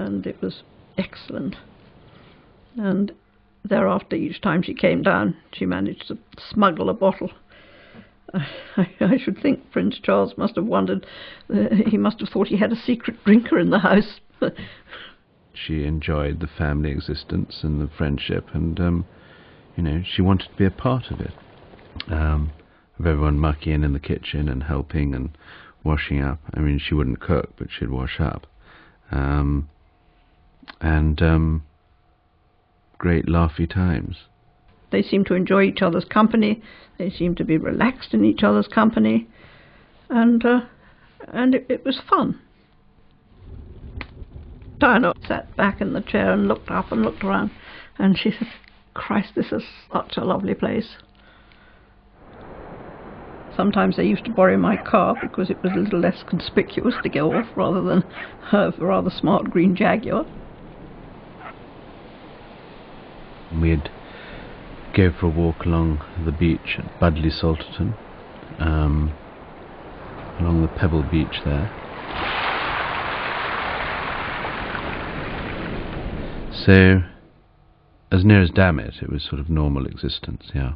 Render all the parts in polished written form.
and it was excellent. And thereafter, each time she came down, she managed to smuggle a bottle. I should think Prince Charles must have wondered, he must have thought he had a secret drinker in the house. She enjoyed the family existence and the friendship, and she wanted to be a part of it. Of everyone mucking in the kitchen and helping and washing up. I mean, she wouldn't cook, but she'd wash up. Great laughy times. They seemed to enjoy each other's company. They seemed to be relaxed in each other's company, and it was fun. Diana sat back in the chair and looked up and looked around, and she said, "Christ, this is such a lovely place." Sometimes I used to borrow my car because it was a little less conspicuous to go off rather than her rather smart green Jaguar. We'd go for a walk along the beach at Budleigh Salterton, along the pebble beach there. So, as near as damn it was sort of normal existence, yeah.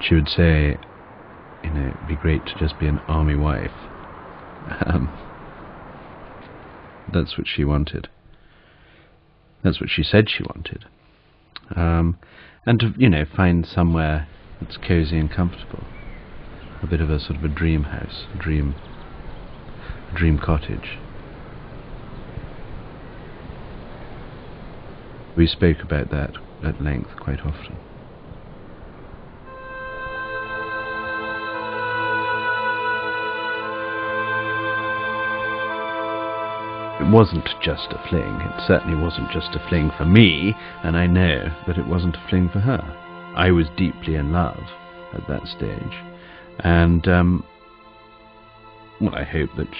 She would say, it'd be great to just be an army wife. That's what she wanted. That's what she said she wanted. And to, find somewhere that's cosy and comfortable. A bit of a sort of a dream house, a dream cottage. We spoke about that at length quite often. It wasn't just a fling. It certainly wasn't just a fling for me, and I know that it wasn't a fling for her. I was deeply in love at that stage, and I hope that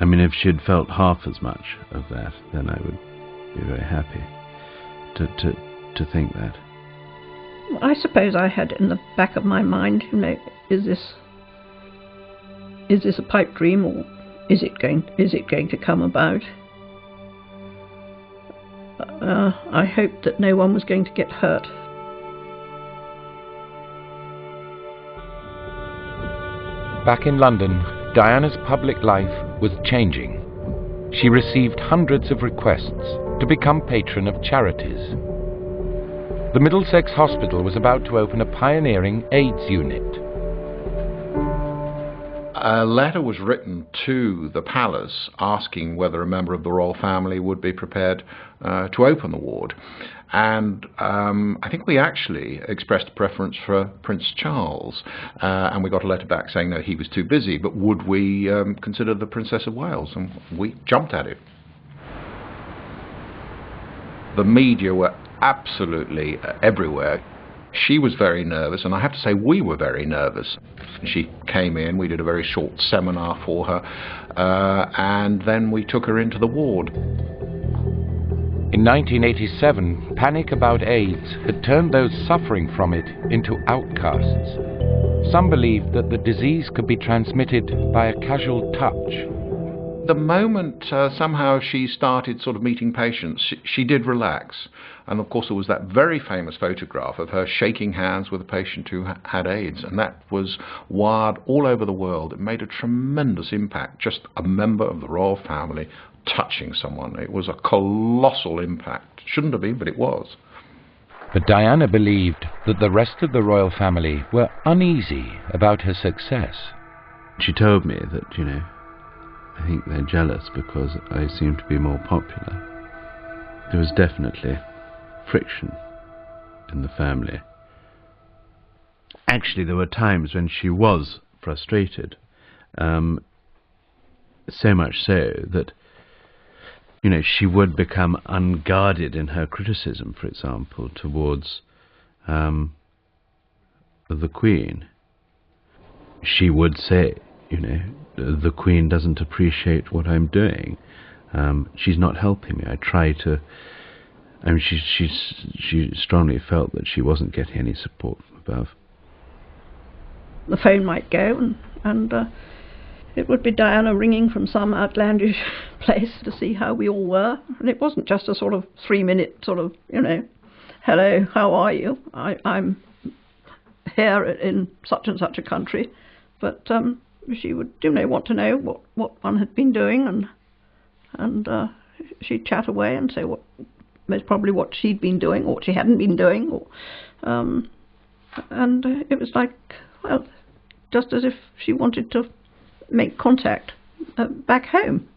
if she had felt half as much of that, then I would be very happy to think that. I suppose I had in the back of my mind, is this a pipe dream, or is it going to come about? I hoped that no one was going to get hurt. Back in London, Diana's public life was changing. She received hundreds of requests to become patron of charities. The Middlesex Hospital was about to open a pioneering AIDS unit. A letter was written to the palace asking whether a member of the royal family would be prepared to open the ward. And I think we actually expressed a preference for Prince Charles, and we got a letter back saying no, he was too busy, but would we consider the Princess of Wales? And we jumped at it. The media were absolutely everywhere. She was very nervous, and I have to say we were very nervous. She came in, we did a very short seminar for her, and then we took her into the ward. In 1987, panic about AIDS had turned those suffering from it into outcasts. Some believed that the disease could be transmitted by a casual touch. The moment somehow she started sort of meeting patients, she did relax. And of course there was that very famous photograph of her shaking hands with a patient who had AIDS, and that was wired all over the world. It made a tremendous impact, just a member of the royal family touching someone. It was a colossal impact. Shouldn't have been, but it was. But Diana believed that the rest of the royal family were uneasy about her success. She told me that, I think they're jealous because I seem to be more popular. There was definitely friction in the family. Actually, there were times when she was frustrated, so much so that, she would become unguarded in her criticism, for example, towards the Queen. She would say, the Queen doesn't appreciate what I'm doing. She's not helping me. I try to... she strongly felt that she wasn't getting any support from above. The phone might go, and it would be Diana ringing from some outlandish place to see how we all were. And it wasn't just a sort of 3-minute sort of, hello, how are you? I'm here in such and such a country. But she would, want to know what one had been doing, and she'd chat away and say most probably what she'd been doing or what she hadn't been doing. And it was like, well, just as if she wanted to make contact back home.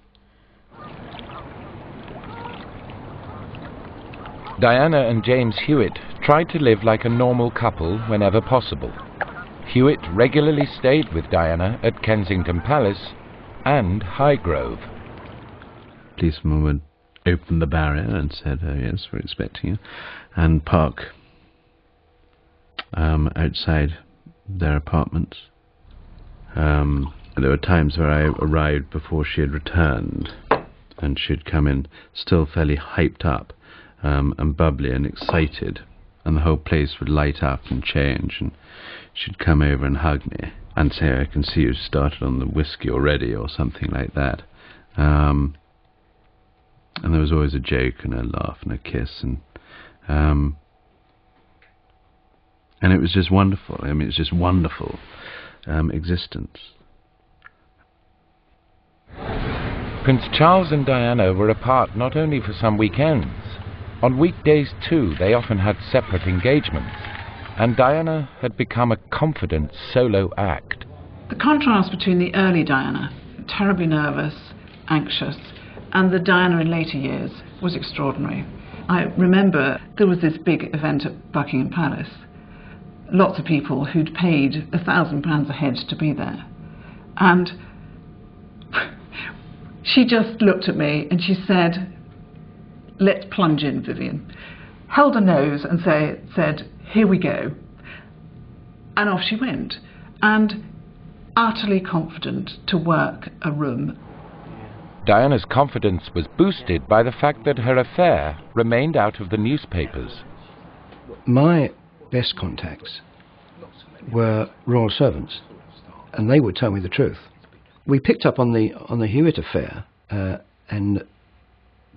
Diana and James Hewitt tried to live like a normal couple whenever possible. Hewitt regularly stayed with Diana at Kensington Palace and Highgrove. Policeman would open the barrier and said, "Oh yes, we're expecting you," and park outside their apartments. There were times where I arrived before she had returned, and she'd come in still fairly hyped up and bubbly and excited, and the whole place would light up and change, and she'd come over and hug me and say, "I can see you've started on the whiskey already," or something like that. And there was always a joke and a laugh and a kiss, and it was just wonderful. I mean, it's just wonderful existence. Prince Charles and Diana were apart not only for some weekends. On weekdays too, they often had separate engagements, and Diana had become a confident solo act. The contrast between the early Diana, terribly nervous, anxious, and the Diana in later years was extraordinary. I remember there was this big event at Buckingham Palace. Lots of people who'd paid £1,000 a head to be there. And she just looked at me and she said, "Let's plunge in, Vivian." Held her nose and said, "Here we go." And off she went. And utterly confident to work a room. Diana's confidence was boosted by the fact that her affair remained out of the newspapers. My best contacts were royal servants, and they would tell me the truth. We picked up on the Hewitt affair and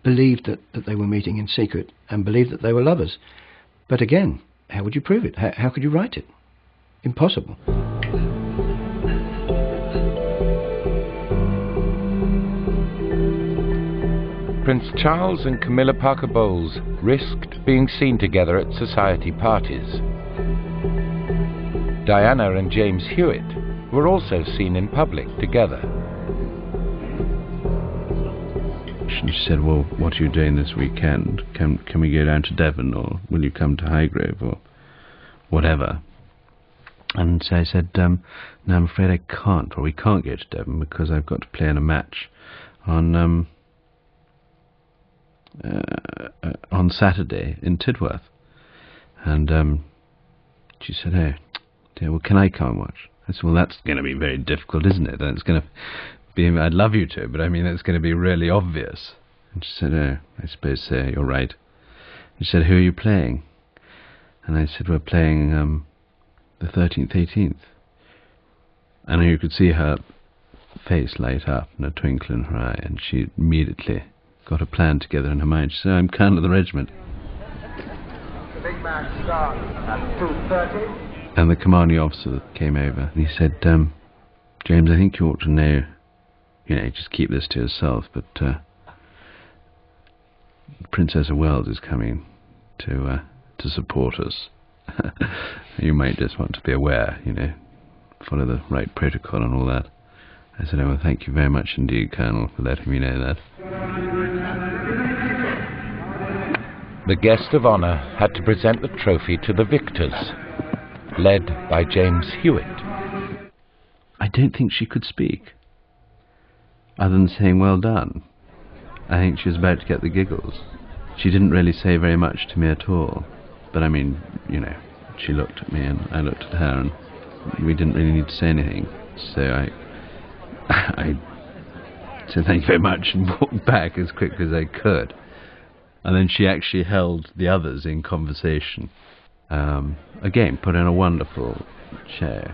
believed that they were meeting in secret and believed that they were lovers. But again, how would you prove it? How could you write it? Impossible. Prince Charles and Camilla Parker Bowles risked being seen together at society parties. Diana and James Hewitt were also seen in public together. She said, "Well, what are you doing this weekend? Can we go down to Devon, or will you come to Highgrove, or whatever?" And so I said, "No, I'm afraid I can't, or we can't go to Devon because I've got to play in a match on Saturday in Tidworth." And she said, "Oh, dear, well, can I come and watch?" I said, "Well, that's going to be very difficult, isn't it? That's going to be, I'd love you to, but I mean, it's going to be really obvious." And she said, "Oh, I suppose so, you're right." And she said, "Who are you playing?" And I said, "We're playing the 13th, 18th. And you could see her face light up and a twinkle in her eye, and she immediately got a plan together in her mind. She said, "I'm colonel of the regiment." The big match starts at 2:30. And the commanding officer came over, and he said, "James, I think you ought to know, just keep this to yourself, but Princess of Wales is coming to support us. You might just want to be aware, follow the right protocol and all that." I said, "Oh, well, thank you very much indeed, Colonel, for letting me know that." The guest of honour had to present the trophy to the victors, led by James Hewitt. I don't think she could speak, other than saying, "Well done." I think she was about to get the giggles. She didn't really say very much to me at all. But I mean, she looked at me and I looked at her, and we didn't really need to say anything. So I said thank you very much and walked back as quickly as I could. And then she actually held the others in conversation. Again, put in a wonderful show.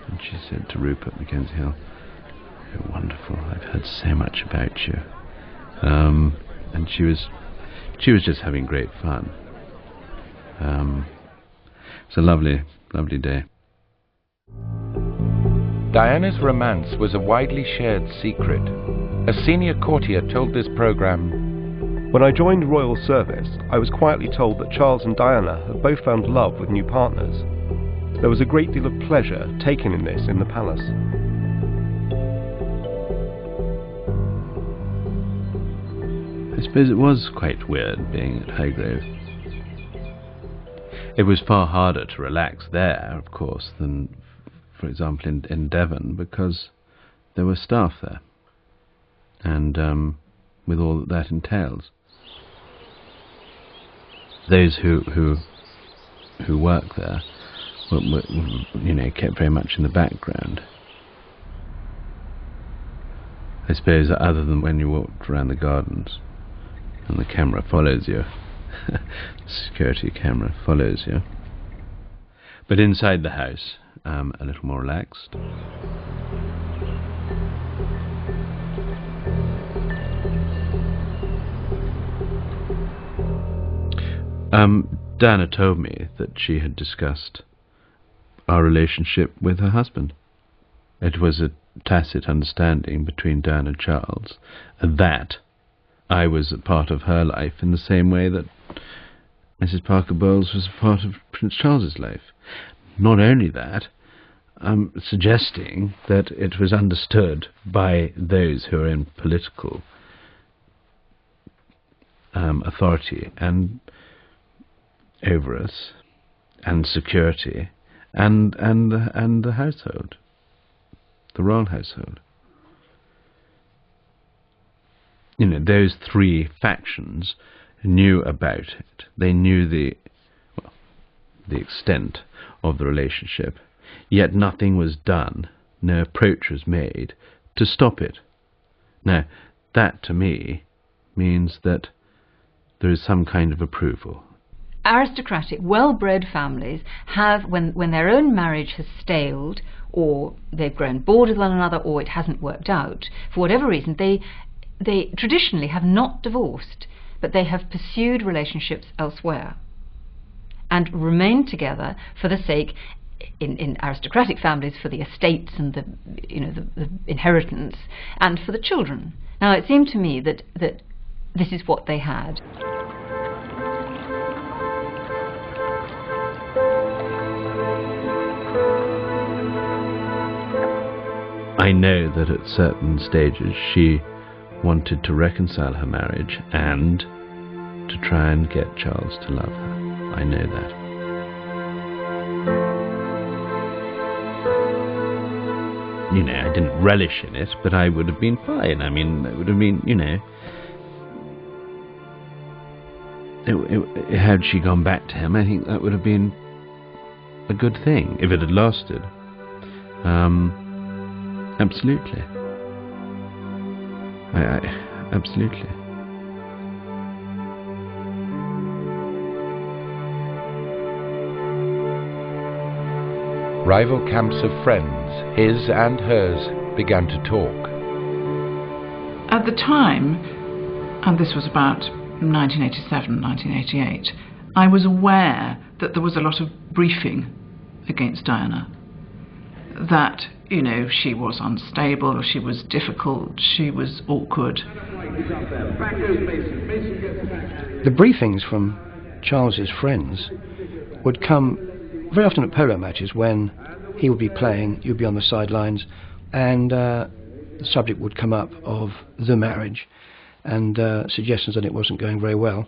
And she said to Rupert Mackenzie Hill, "You're wonderful. I've heard so much about you." And she was just having great fun. It's a lovely, lovely day. Diana's romance was a widely shared secret. A senior courtier told this programme, "When I joined royal service, I was quietly told that Charles and Diana had both found love with new partners. There was a great deal of pleasure taken in this in the palace." I suppose it was quite weird being at Highgrove. It was far harder to relax there, of course, than, for example, in Devon, because there were staff there, and with all that entails. Those who work there, kept very much in the background. I suppose, other than when you walked around the gardens, and the camera follows you. The security camera follows you. But inside the house, a little more relaxed. Diana told me that she had discussed our relationship with her husband. It was a tacit understanding between Diana and Charles that I was a part of her life in the same way that Mrs. Parker Bowles was a part of Prince Charles's life. Not only that, suggesting that it was understood by those who are in political authority and over us, and security, and the household, the royal household. You know, those three factions knew about it. They knew the extent of the relationship, yet nothing was done, no approach was made to stop it. Now, that to me means that there is some kind of approval. Aristocratic, well-bred families have, when their own marriage has staled, or they've grown bored with one another, or it hasn't worked out, for whatever reason, they traditionally have not divorced, but they have pursued relationships elsewhere and remained together for the sake, in aristocratic families, for the estates and the inheritance, and for the children. Now, it seemed to me that this is what they had. I know that at certain stages she wanted to reconcile her marriage and to try and get Charles to love her. I know that. You know, I didn't relish in it, but I would have been fine. I mean, it would have been, had she gone back to him, I think that would have been a good thing, if it had lasted. Absolutely. Absolutely. Rival camps of friends, his and hers, began to talk. At the time, and this was about 1987, 1988, I was aware that there was a lot of briefing against Diana. That, she was unstable, or she was difficult, she was awkward. The briefings from Charles's friends would come very often at polo matches when he would be playing, you'd be on the sidelines, and the subject would come up of the marriage and suggestions that it wasn't going very well.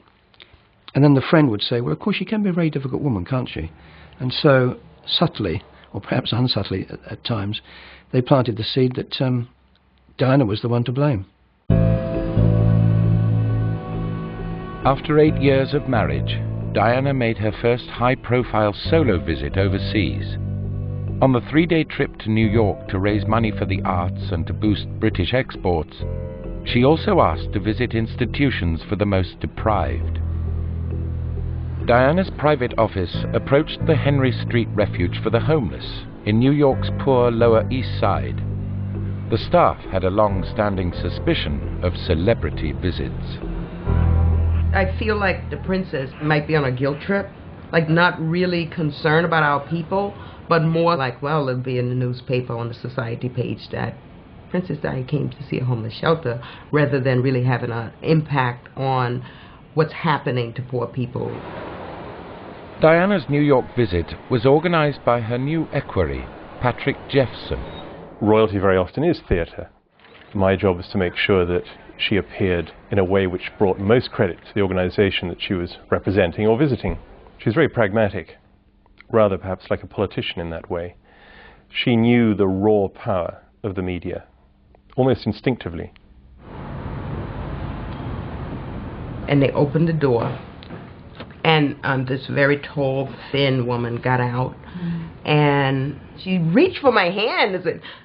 And then the friend would say, well, of course, she can be a very difficult woman, can't she? And so, subtly, or perhaps unsubtly at times, they planted the seed that Diana was the one to blame. After 8 years of marriage, Diana made her first high-profile solo visit overseas. On the 3-day trip to New York to raise money for the arts and to boost British exports, she also asked to visit institutions for the most deprived. Diana's private office approached the Henry Street Refuge for the Homeless, in New York's poor Lower East Side. The staff had a long-standing suspicion of celebrity visits. I feel like the princess might be on a guilt trip, like not really concerned about our people, but more like, well, it'll be in the newspaper on the society page that Princess Di came to see a homeless shelter, rather than really having an impact on what's happening to poor people. Diana's New York visit was organized by her new equerry, Patrick Jeffson. Royalty very often is theatre. My job was to make sure that she appeared in a way which brought most credit to the organization that she was representing or visiting. She was very pragmatic, rather perhaps like a politician in that way. She knew the raw power of the media, almost instinctively. And they opened the door, and this very tall, thin woman got out, and she reached for my hand,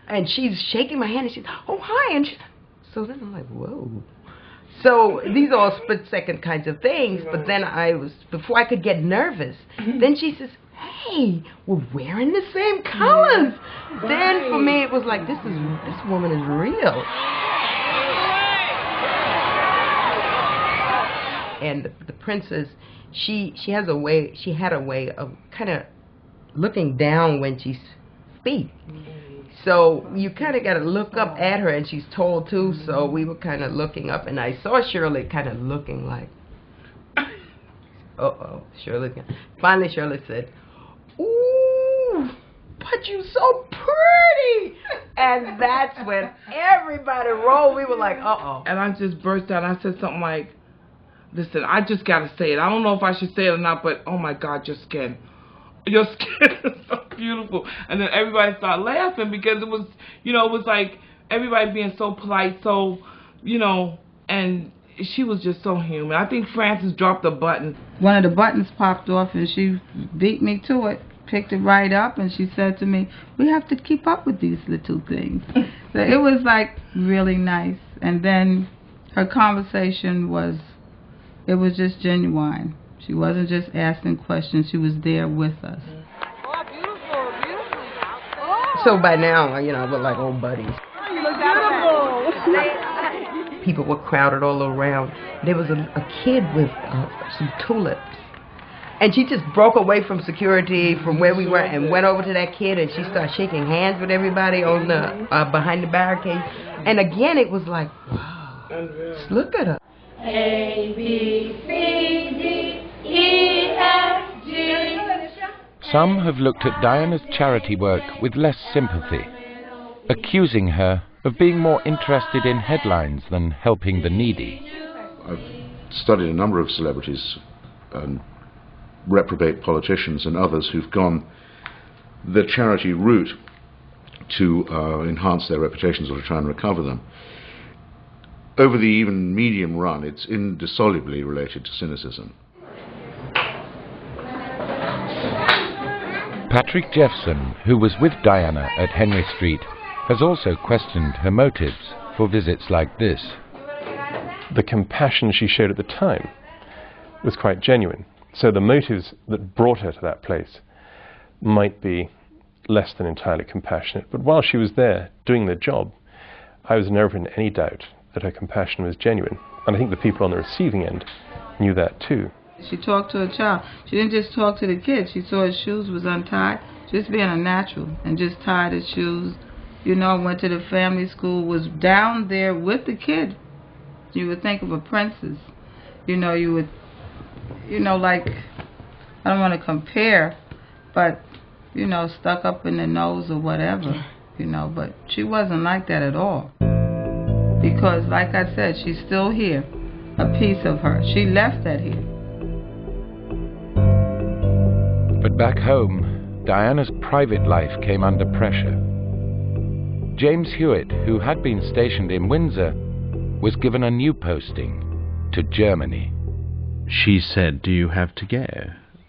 and she's shaking my hand, and she's, oh, hi, and so then I'm like, whoa. So these are all split-second kinds of things, but then before I could get nervous, then she says, hey, we're wearing the same colors. Then for me, it was like, this woman is real. And the princess, she had a way of kind of looking down when she speaks. So you kind of got to look up at her, and she's tall too, so we were kind of looking up, and I saw Shirley kind of looking like, uh-oh, Shirley. Finally Shirley said, ooh, but you so pretty. And that's when everybody rolled. We were like, uh-oh. And I just burst out. I said something like, listen, I just got to say it. I don't know if I should say it or not, but oh my God, your skin is so beautiful. And then everybody started laughing because it was, it was like everybody being so polite, so, and she was just so human. I think Frances dropped a button. One of the buttons popped off, and she beat me to it, picked it right up, and she said to me, we have to keep up with these little things. So it was like really nice. And then her conversation was, it was just genuine. She wasn't just asking questions, she was there with us. Oh, beautiful, beautiful. So by now, we're like old buddies. Oh, you look beautiful. People were crowded all around. There was a kid with some tulips. And she just broke away from security, from where we were, and went over to that kid, and she started shaking hands with everybody on the behind the barricade. And again, it was like, wow, just look at her. A, B, C, D, E, F, G. Some have looked at Diana's charity work with less sympathy, accusing her of being more interested in headlines than helping the needy. I've studied a number of celebrities and reprobate politicians and others who've gone the charity route to enhance their reputations or to try and recover them. Over the even medium run, it's indissolubly related to cynicism. Patrick Jeffson, who was with Diana at Henry Street, has also questioned her motives for visits like this. The compassion she showed at the time was quite genuine. So the motives that brought her to that place might be less than entirely compassionate. But while she was there doing the job, I was never in any doubt that her compassion was genuine. And I think the people on the receiving end knew that too. She talked to a child. She didn't just talk to the kid. She saw his shoes was untied, just being a natural, and just tied his shoes. Went to the family school, was down there with the kid. You would think of a princess. You would, like, I don't want to compare, but, stuck up in the nose or whatever, but she wasn't like that at all. Because, like I said, she's still here, a piece of her. She left that here. But back home, Diana's private life came under pressure. James Hewitt, who had been stationed in Windsor, was given a new posting to Germany. She said, do you have to go?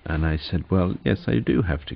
And I said, well, yes, I do have to go.